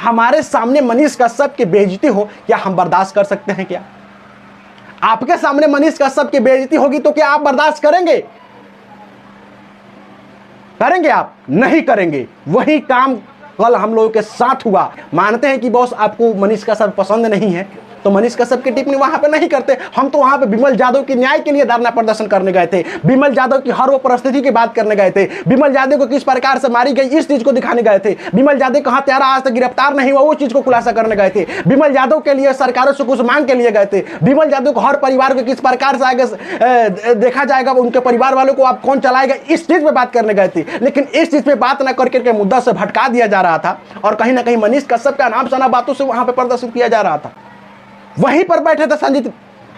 हमारे सामने मनीष कश्यप की बेइज्जती हो, क्या हम बर्दाश्त कर सकते हैं? क्या आपके सामने मनीष कश्यप की बेइज्जती होगी तो क्या आप बर्दाश्त करेंगे? करेंगे? आप नहीं करेंगे। वही काम कल हम लोगों के साथ हुआ। मानते हैं कि बॉस आपको मनीष कश्यप पसंद नहीं है तो मनीष कश्यप की टिप्पणी वहां पे नहीं करते। हम तो वहां पे विमल यादव के न्याय के लिए धरना प्रदर्शन करने गए थे, विमल यादव की हर वो परिस्थिति की बात करने गए थे, विमल यादव को किस प्रकार से मारी गई इस चीज को दिखाने गए थे, विमल यादव कहां हत्यारा आज तक गिरफ्तार नहीं हुआ वो चीज को खुलासा करने गए थे, विमल यादव के लिए सरकारों से कुछ मांग के लिए गए थे, विमल यादव को हर परिवार को किस प्रकार से आगे देखा जाएगा, उनके परिवार वालों को आप कौन चलाएगा, इस चीज पे बात करने गए थे। लेकिन इस चीज पे बात न करके मुद्दा से भटका दिया जा रहा था और कहीं ना कहीं मनीष कश्यप का नाम सना बातों से वहां पे प्रदर्शित किया जा रहा था। वहीं पर बैठे थे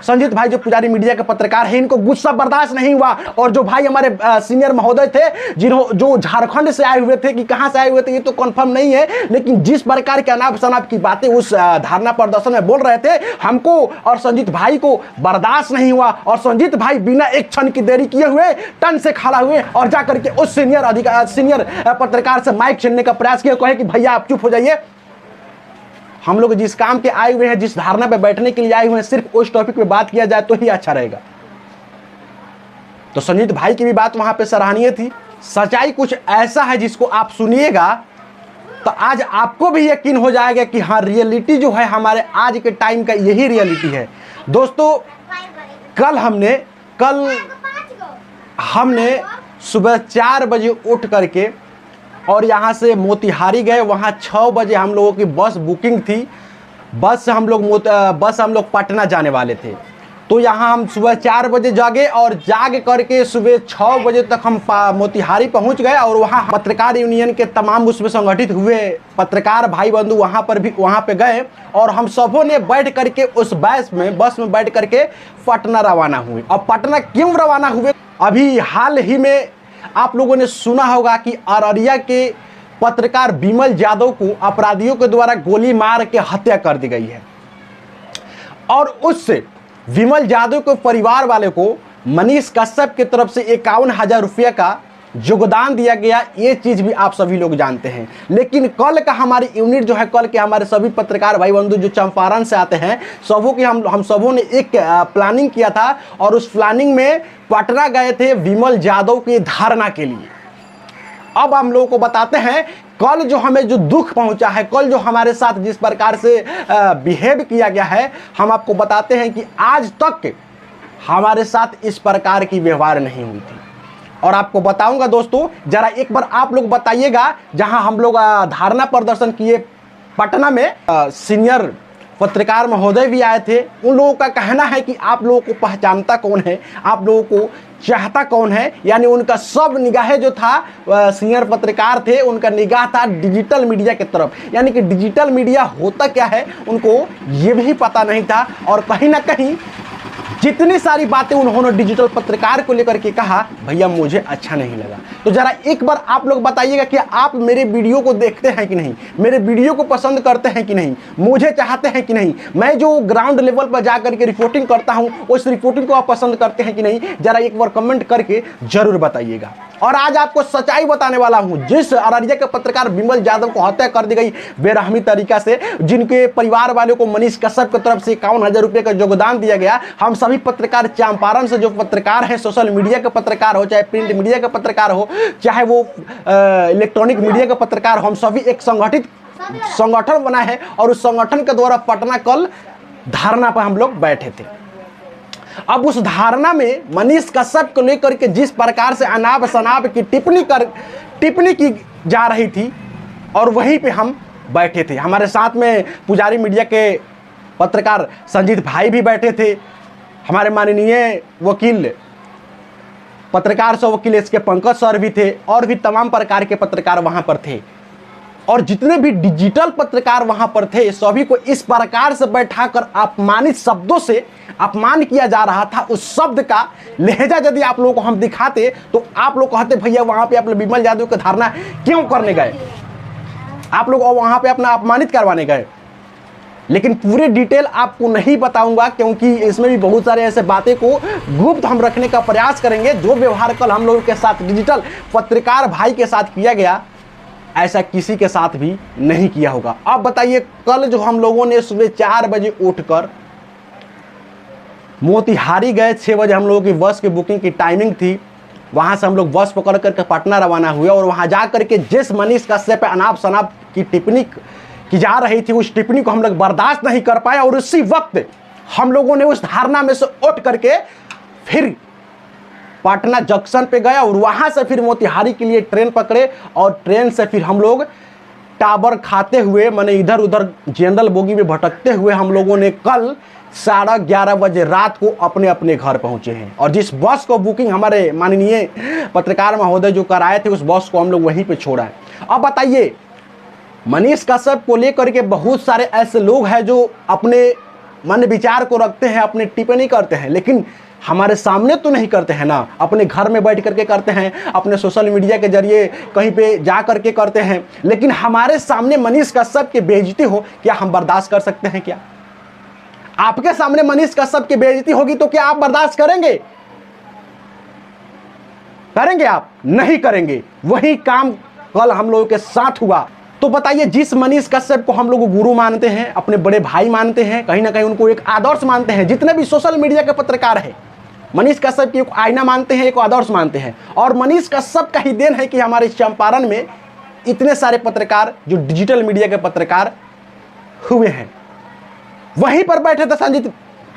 संजीत भाई जो पुजारी मीडिया के पत्रकार हैं, इनको गुस्सा बर्दाश्त नहीं हुआ। और जो भाई हमारे सीनियर महोदय थे जो झारखंड से आए हुए थे, कि कहां से आए हुए थे ये तो कंफर्म नहीं है, लेकिन जिस प्रकार के अनाप शनाप की बातें उस धरना प्रदर्शन में बोल रहे थे, हमको और संजीत भाई को बर्दाश्त नहीं हुआ। और संजीत भाई बिना एक क्षण की देरी किए हुए टन से खड़ा हुए और जाकर के उस सीनियर पत्रकार से माइक छीनने का प्रयास किया, कहे कि भैया आप चुप हो जाइए, हम लोग जिस काम के आए हुए हैं, जिस धारणा पे बैठने के लिए आए हुए हैं, सिर्फ उस टॉपिक पे बात किया जाए तो ही अच्छा रहेगा। तो संजीत भाई की भी बात वहां पे सराहनीय थी। सच्चाई कुछ ऐसा है जिसको आप सुनिएगा तो आज आपको भी यकीन हो जाएगा कि हाँ, रियलिटी जो है हमारे आज के टाइम का यही रियलिटी है। दोस्तों कल हमने सुबह 4 बजे उठ करके और यहाँ से मोतिहारी गए। वहाँ 6 बजे हम लोगों की बस बुकिंग थी। बस से हम लोग पटना जाने वाले थे। तो यहाँ हम सुबह 4 बजे जागे और जाग करके सुबह 6 बजे तक हम मोतिहारी पहुँच गए। और वहाँ पत्रकार यूनियन के तमाम उसमें संगठित हुए पत्रकार भाई बंधु वहाँ पे गए और हम सबों ने बैठ करके उस बस में बैठ करके पटना रवाना हुए। और पटना क्यों रवाना हुए? अभी हाल ही में आप लोगों ने सुना होगा कि अररिया के पत्रकार विमल यादव को अपराधियों के द्वारा गोली मार के हत्या कर दी गई है। और उससे विमल यादव के परिवार वाले को मनीष कश्यप की तरफ से 51,000 रुपये का योगदान दिया गया। ये चीज़ भी आप सभी लोग जानते हैं। लेकिन कल का हमारी यूनिट जो है, कल के हमारे सभी पत्रकार भाई बंधु जो चंपारण से आते हैं, सबों की हम सबों ने एक प्लानिंग किया था और उस प्लानिंग में पटना गए थे विमल यादव की धारणा के लिए। अब हम लोगों को बताते हैं कल जो हमें जो दुख पहुंचा है, कल जो हमारे साथ जिस प्रकार से बिहेव किया गया है, हम आपको बताते हैं कि आज तक हमारे साथ इस प्रकार की व्यवहार नहीं हुई थी। और आपको बताऊंगा दोस्तों, जरा एक बार आप लोग बताइएगा, जहां हम लोग धारणा प्रदर्शन किए पटना में, सीनियर पत्रकार महोदय भी आए थे। उन लोगों का कहना है कि आप लोगों को पहचानता कौन है, आप लोगों को चाहता कौन है। यानी उनका सब निगाहें जो था, सीनियर पत्रकार थे, उनका निगाह था डिजिटल मीडिया की तरफ। यानी कि डिजिटल मीडिया होता क्या है उनको ये भी पता नहीं था। और कहीं ना कहीं जितनी सारी बातें उन्होंने डिजिटल पत्रकार को लेकर के कहा, भैया मुझे अच्छा नहीं लगा। तो जरा एक बार आप लोग बताइएगा कि आप मेरे वीडियो को देखते हैं कि नहीं, मेरे वीडियो को पसंद करते हैं कि नहीं, मुझे चाहते हैं कि नहीं, मैं जो ग्राउंड लेवल पर जाकर के रिपोर्टिंग करता हूं उस रिपोर्टिंग को आप पसंद करते हैं कि नहीं, जरा एक बार कमेंट करके जरूर बताइएगा। और आज आपको सच्चाई बताने वाला हूं। जिस अररिया के पत्रकार विमल यादव को हत्या कर दी गई बेरहमी तरीका से, जिनके परिवार वालों को मनीष कश्यप की तरफ से 51,000 रुपये का योगदान दिया गया, हम सभी पत्रकार चंपारण से जो पत्रकार हैं, सोशल मीडिया के पत्रकार हो, चाहे प्रिंट मीडिया के पत्रकार हो, चाहे वो इलेक्ट्रॉनिक मीडिया के पत्रकार हो, हम सभी एक संगठित संगठन बना है और उस संगठन के द्वारा पटना कल धारणा पर हम लोग बैठे थे। अब उस धारणा में मनीष कश्यप को लेकर के जिस प्रकार से अनाप शनाप की टिप्पणी की जा रही थी और वहीं पे हम बैठे थे। हमारे साथ में पुजारी मीडिया के पत्रकार संजीत भाई भी बैठे थे, हमारे माननीय वकील पत्रकार सह वकील एस के पंकज सर भी थे और भी तमाम प्रकार के पत्रकार वहां पर थे। और जितने भी डिजिटल पत्रकार वहां पर थे, सभी को इस प्रकार से बैठाकर अपमानित शब्दों से अपमान किया जा रहा था। उस शब्द का लहजा यदि आप लोगों को हम दिखाते तो आप लोग कहते, भैया वहां पे आप विमल यादव की धारणा क्यों करने गए, आप लोग वहां पे अपना अपमानित करवाने गए। लेकिन पूरे डिटेल आपको नहीं बताऊंगा, क्योंकि इसमें भी बहुत सारे ऐसे बातें को गुप्त हम रखने का प्रयास करेंगे। जो व्यवहार कल हम लोगों के साथ डिजिटल पत्रकार भाई के साथ किया गया, ऐसा किसी के साथ भी नहीं किया होगा। अब बताइए, कल जो हम लोगों ने सुबह 4 बजे उठकर मोतिहारी गए, 6 बजे हम लोगों की बस की बुकिंग की टाइमिंग थी, वहाँ से हम लोग बस पकड़ करके पटना रवाना हुए और वहाँ जा करके जिस मनीष कश्यप पे अनाप शनाप की टिप्पणी की जा रही थी, उस टिप्पणी को हम लोग बर्दाश्त नहीं कर पाए और उसी वक्त हम लोगों ने उस धारणा में से उठ करके फिर पटना जंक्शन पे गए और वहाँ से फिर मोतिहारी के लिए ट्रेन पकड़े और ट्रेन से फिर हम लोग टावर खाते हुए, माने इधर उधर जनरल बोगी में भटकते हुए हम लोगों ने कल 11:30 बजे रात को अपने अपने घर पहुंचे हैं। और जिस बस को बुकिंग हमारे माननीय पत्रकार महोदय जो कराए थे, उस बस को हम लोग वहीं पे छोड़ा है। अब बताइए, मनीष कश्यप को लेकर के बहुत सारे ऐसे लोग हैं जो अपने मन विचार को रखते हैं, अपने टिप्पणी करते हैं, लेकिन हमारे सामने तो नहीं करते हैं ना, अपने घर में बैठ करके करते हैं, अपने सोशल मीडिया के जरिए कहीं पे जा करके करते हैं, लेकिन हमारे सामने मनीष कश्यप की बेइज्जती हो, क्या हम बर्दाश्त कर सकते हैं? क्या आपके सामने मनीष कश्यप की बेइज्जती होगी तो क्या आप बर्दाश्त करेंगे? करेंगे? आप नहीं करेंगे। वही काम कल हम लोगों के साथ हुआ। तो बताइए, जिस मनीष कश्यप को हम लोग गुरु मानते हैं, अपने बड़े भाई मानते हैं, कहीं ना कहीं उनको एक आदर्श मानते हैं, जितने भी सोशल मीडिया के पत्रकार हैं मनीष कश्यप की एक आईना मानते हैं, एक आदर्श मानते हैं। और मनीष कश्यप का ही देन है कि हमारे चंपारण में इतने सारे पत्रकार जो डिजिटल मीडिया के पत्रकार हुए हैं। वहीं पर बैठे थे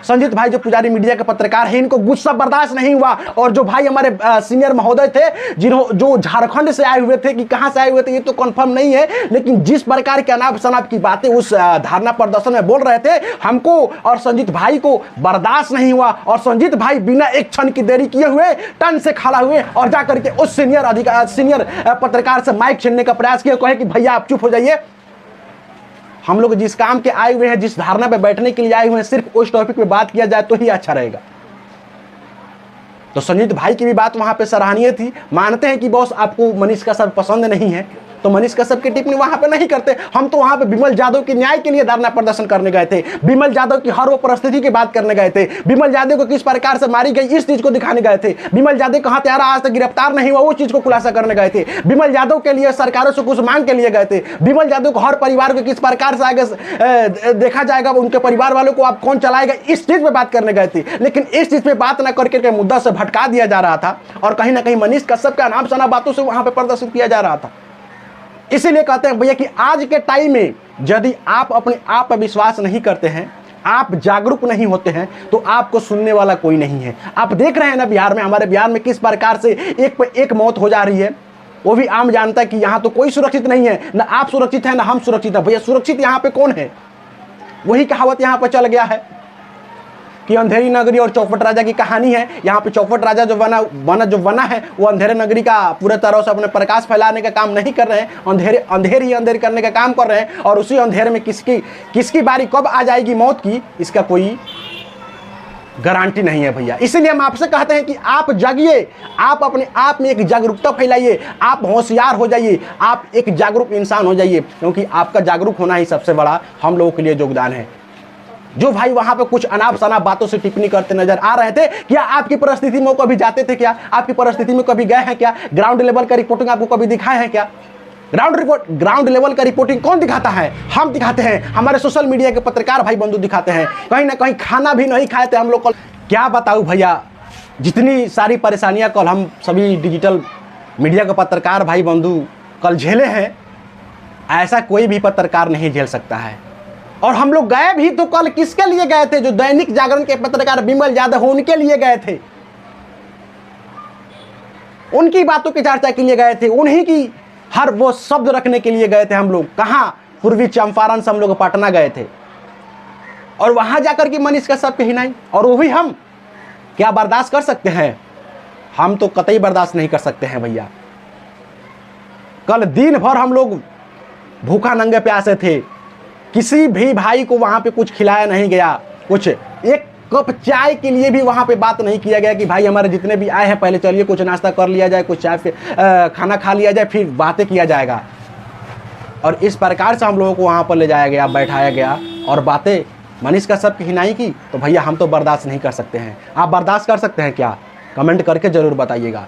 संजीत भाई जो पुजारी मीडिया के पत्रकार हैं, इनको गुस्सा बर्दाश्त नहीं हुआ। और जो भाई हमारे सीनियर महोदय थे जो झारखंड से आए हुए थे, कि कहां से आए हुए थे ये तो कंफर्म नहीं है, लेकिन जिस प्रकार के अनाप शनाप की बातें उस धरना प्रदर्शन में बोल रहे थे, हमको और संजीत भाई को बर्दाश्त नहीं हुआ। और संजीत भाई बिना एक क्षण की देरी किए हुए टन से खड़ा हुए और जाकर के उस सीनियर पत्रकार से माइक छीनने का प्रयास किया, कहे कि भैया आप चुप हो जाइए, हम लोग जिस काम के आए हुए हैं, जिस धारणा पे बैठने के लिए आए हुए हैं, सिर्फ उस टॉपिक पे बात किया जाए तो ही अच्छा रहेगा। तो संजीत भाई की भी बात वहां पे सराहनीय थी। मानते हैं कि बॉस आपको मनीष कश्यप पसंद नहीं है, तो मनीष कश्यप की टिप्पणी वहां पे नहीं करते। हम तो वहां पे बिमल यादव के न्याय के लिए धरना प्रदर्शन करने गए थे, बिमल यादव की हर वो परिस्थिति की बात करने गए थे, बिमल यादव को किस प्रकार से मारी गई इस चीज को दिखाने गए थे, बिमल यादव कहां तैयार आज तक गिरफ्तार नहीं हुआ वो चीज को खुलासा करने गए थे, बिमल यादव के लिए सरकारों से कुछ मांग के लिए गए थे, बिमल यादव को हर परिवार को किस प्रकार से आगे देखा जाएगा, उनके परिवार वालों को आप कौन चलाएगा, इस चीज पे बात करने गए थे। लेकिन इस चीज पे बात न करके मुद्दा से भटका दिया जा रहा था और कहीं ना कहीं मनीष कश्यप का नाम सना बातों से वहां पे प्रदर्शन किया जा रहा था। इसीलिए कहते हैं भैया कि आज के टाइम में यदि आप अपने आप पर विश्वास नहीं करते हैं, आप जागरूक नहीं होते हैं, तो आपको सुनने वाला कोई नहीं है। आप देख रहे हैं ना बिहार में, हमारे बिहार में किस प्रकार से एक पर एक मौत हो जा रही है। वो भी आम जानता है कि यहाँ तो कोई सुरक्षित नहीं है, ना आप सुरक्षित हैं ना हम सुरक्षित हैं। भैया सुरक्षित यहाँ पे कौन है? वही कहावत यहाँ पर चल गया है कि अंधेरी नगरी और चौपट राजा की कहानी है। यहाँ पे चौपट राजा जो बना है वो अंधेरे नगरी का पूरे तरह से अपने प्रकाश फैलाने का काम नहीं कर रहे हैं, अंधेर करने का काम कर रहे हैं। और उसी अंधेरे में किसकी बारी कब आ जाएगी मौत की, इसका कोई गारंटी नहीं है भैया। इसीलिए हम आपसे कहते हैं कि आप जागिए, आप अपने आप में एक जागरूकता फैलाइए, आप होशियार हो जाइए, आप एक जागरूक इंसान हो जाइए, क्योंकि आपका जागरूक होना ही सबसे बड़ा हम लोगों के लिए योगदान है। जो भाई वहां पे कुछ अनाप शनाप बातों से टिप्पणी करते नजर आ रहे थे, क्या आपकी परिस्थिति में कभी जाते थे? क्या आपकी परिस्थिति में कभी गए हैं? क्या ग्राउंड लेवल का रिपोर्टिंग आपको कभी दिखाए हैं? क्या ग्राउंड लेवल का रिपोर्टिंग कौन दिखाता है? हम दिखाते हैं, हमारे सोशल मीडिया के पत्रकार भाई बंधु दिखाते हैं। कहीं ना कहीं खाना भी नहीं खाए थे हम लोग। क्या बताऊं भैया, जितनी सारी परेशानियां कल हम सभी डिजिटल मीडिया के पत्रकार भाई बंधु कल झेले हैं, ऐसा कोई भी पत्रकार नहीं झेल सकता है। और हम लोग गए भी तो कल किसके लिए गए थे? जो दैनिक जागरण के पत्रकार बिमल यादव उनके लिए गए थे, उनकी बातों की चर्चा के लिए गए थे, उन्हीं की हर वो शब्द रखने के लिए गए थे। हम लोग कहां? पूर्वी चंपारण से हम लोग पटना गए थे और वहां जाकर के मनीष कश्यप की हिनाई, और वो भी हम क्या बर्दाश्त कर सकते हैं? हम तो कतई बर्दाश्त नहीं कर सकते हैं भैया। कल दिन भर हम लोग भूखा नंगे प्यासे थे, किसी भी भाई को वहां पे कुछ खिलाया नहीं गया, कुछ एक कप चाय के लिए भी वहां पे बात नहीं किया गया कि भाई हमारे जितने भी आए हैं पहले चलिए कुछ नाश्ता कर लिया जाए, कुछ चाय पे खाना खा लिया जाए, फिर बातें किया जाएगा। और इस प्रकार से हम लोगों को वहां पर ले जाया गया, बैठाया गया और बातें मनीष कश्यप की हिनाई की। तो भैया हम तो बर्दाश्त नहीं कर सकते हैं। आप बर्दाश्त कर सकते हैं क्या? कमेंट करके जरूर बताइएगा।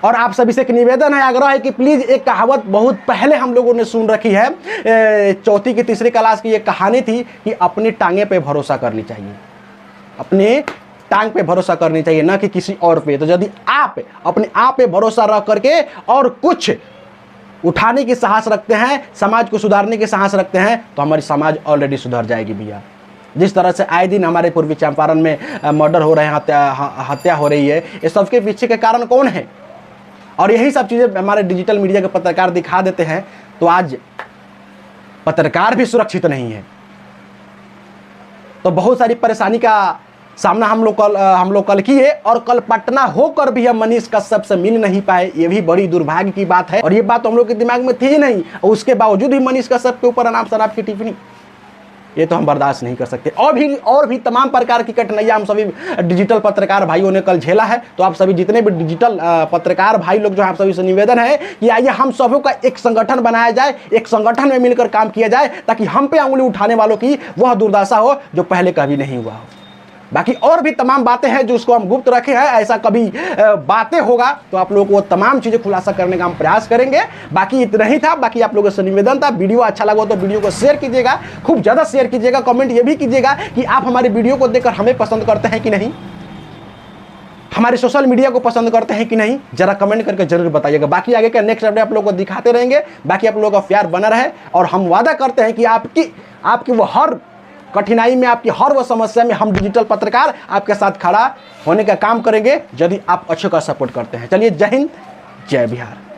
और आप सभी से एक निवेदन है, आग्रह है कि प्लीज़, एक कहावत बहुत पहले हम लोगों ने सुन रखी है, चौथी की तीसरी क्लास की ये कहानी थी कि अपनी टांगे पे भरोसा करनी चाहिए, अपने टांग पे भरोसा करनी चाहिए, ना कि किसी और पे। तो यदि आप अपने आप पे भरोसा रख करके और कुछ उठाने की साहस रखते हैं, समाज को सुधारने की साहस रखते हैं, तो हमारी समाज ऑलरेडी सुधर जाएगी भैया। जिस तरह से आए दिन हमारे पूर्वी चंपारण में मर्डर हो रहे हैं, हत्या हो रही है, ये सबके पीछे के कारण कौन है? और यही सब चीज़ें हमारे डिजिटल मीडिया के पत्रकार दिखा देते हैं, तो आज पत्रकार भी सुरक्षित नहीं है। तो बहुत सारी परेशानी का सामना हम लोग कल किए, और कल पटना होकर भी हम मनीष कश्यप से मिल नहीं पाए, ये भी बड़ी दुर्भाग्य की बात है। और ये बात तो हम लोग के दिमाग में थी ही नहीं, और उसके बावजूद भी मनीष कश्यप के ऊपर अनाप शनाप की टिप्पणी, ये तो हम बर्दाश्त नहीं कर सकते। और भी तमाम प्रकार की कठिनाइयाँ हम सभी डिजिटल पत्रकार भाइयों ने कल झेला है। तो आप सभी जितने भी डिजिटल पत्रकार भाई लोग जो, आप सभी से निवेदन है कि आइए हम सबों का एक संगठन बनाया जाए, एक संगठन में मिलकर काम किया जाए, ताकि हम पे उंगली उठाने वालों की वह दुर्दशा हो जो पहले कभी नहीं हुआ हो। बाकी और भी तमाम बातें हैं जो उसको हम गुप्त रखे हैं, ऐसा कभी बातें होगा तो आप लोगों को वो तमाम चीज़ें खुलासा करने का हम प्रयास करेंगे। बाकी इतना ही था, बाकी आप लोगों से निवेदन था, वीडियो अच्छा लगा तो वीडियो को शेयर कीजिएगा, खूब ज़्यादा शेयर कीजिएगा। कमेंट ये भी कीजिएगा कि आप हमारी वीडियो को देखकर हमें पसंद करते हैं कि नहीं, हमारे सोशल मीडिया को पसंद करते हैं कि नहीं, जरा कमेंट करके जरूर बताइएगा। बाकी आगे का नेक्स्ट अपडेट आप लोगों को दिखाते रहेंगे। बाकी आप लोगों का प्यार बना रहे, और हम वादा करते हैं कि आपकी वो हर कठिनाई में, आपकी हर वो समस्या में हम डिजिटल पत्रकार आपके साथ खड़ा होने का काम करेंगे, यदि आप अच्छे का सपोर्ट करते हैं। चलिए, जय हिंद, जय बिहार।